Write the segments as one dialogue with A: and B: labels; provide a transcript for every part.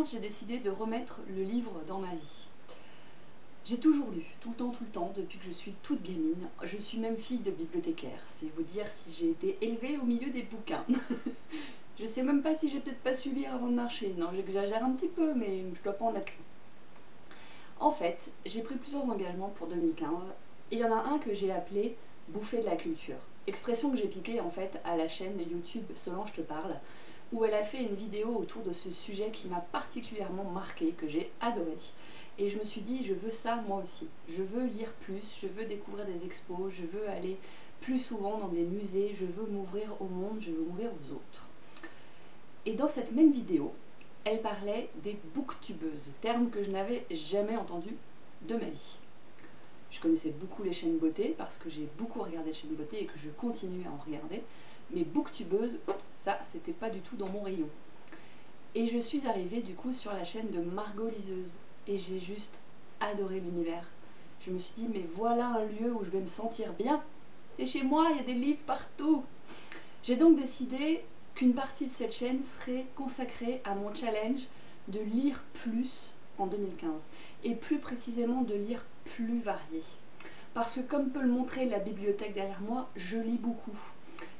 A: 2015, j'ai décidé de remettre le livre dans ma vie. J'ai toujours lu, tout le temps, depuis que je suis toute gamine. Je suis même fille de bibliothécaire, c'est vous dire si j'ai été élevée au milieu des bouquins. Je sais même pas si j'ai peut-être pas su lire avant de marcher. Non, j'exagère un petit peu, mais je dois pas en être. En fait, j'ai pris plusieurs engagements pour 2015, et il y en a un que j'ai appelé « bouffer de la culture ». Expression que j'ai piquée en fait à la chaîne YouTube Solange te parle, où elle a fait une vidéo autour de ce sujet qui m'a particulièrement marquée, que j'ai adoré. Et je me suis dit, je veux ça moi aussi. Je veux lire plus, je veux découvrir des expos, je veux aller plus souvent dans des musées, je veux m'ouvrir au monde, je veux m'ouvrir aux autres. Et dans cette même vidéo, elle parlait des booktubeuses, terme que je n'avais jamais entendu de ma vie. Je connaissais beaucoup les chaînes beauté parce que j'ai beaucoup regardé les chaînes beauté et que je continue à en regarder. Mais booktubeuse, ça, c'était pas du tout dans mon rayon. Et je suis arrivée du coup sur la chaîne de Margot Liseuse et j'ai juste adoré l'univers. Je me suis dit, mais voilà un lieu où je vais me sentir bien. C'est chez moi, il y a des livres partout. J'ai donc décidé qu'une partie de cette chaîne serait consacrée à mon challenge de lire plus en 2015 et plus précisément de lire plus varié. Parce que comme peut le montrer la bibliothèque derrière moi, je lis beaucoup.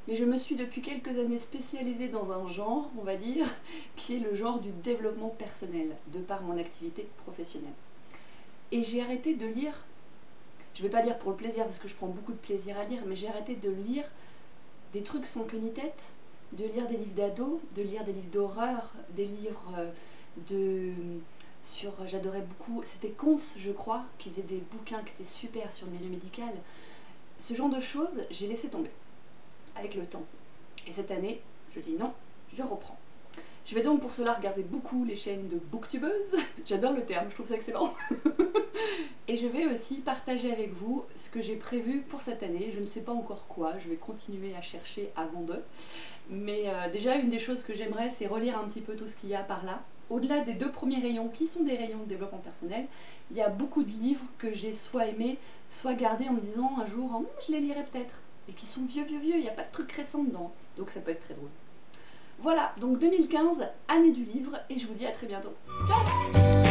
A: Mais je me suis depuis quelques années spécialisée dans un genre, on va dire, qui est le genre du développement personnel, de par mon activité professionnelle. Et j'ai arrêté de lire, je ne vais pas dire pour le plaisir parce que je prends beaucoup de plaisir à lire, mais j'ai arrêté de lire des trucs sans queue ni tête, de lire des livres d'ados, de lire des livres d'horreur, des livres j'adorais beaucoup, c'était Contes, je crois, qui faisait des bouquins qui étaient super sur le milieu médical. Ce genre de choses, j'ai laissé tomber avec le temps. Et cette année, je dis non, je reprends. Je vais donc pour cela regarder beaucoup les chaînes de booktubeuses, j'adore le terme, je trouve ça excellent. Et je vais aussi partager avec vous ce que j'ai prévu pour cette année, je ne sais pas encore quoi, je vais continuer à chercher avant d'eux. Mais déjà, une des choses que j'aimerais, c'est relire un petit peu tout ce qu'il y a par là. Au-delà des deux premiers rayons, qui sont des rayons de développement personnel, il y a beaucoup de livres que j'ai soit aimés, soit gardés en me disant un jour, oh, je les lirai peut-être. Et qui sont vieux, il n'y a pas de trucs récents dedans. Donc ça peut être très drôle. Voilà, donc 2015, année du livre, et je vous dis à très bientôt. Ciao!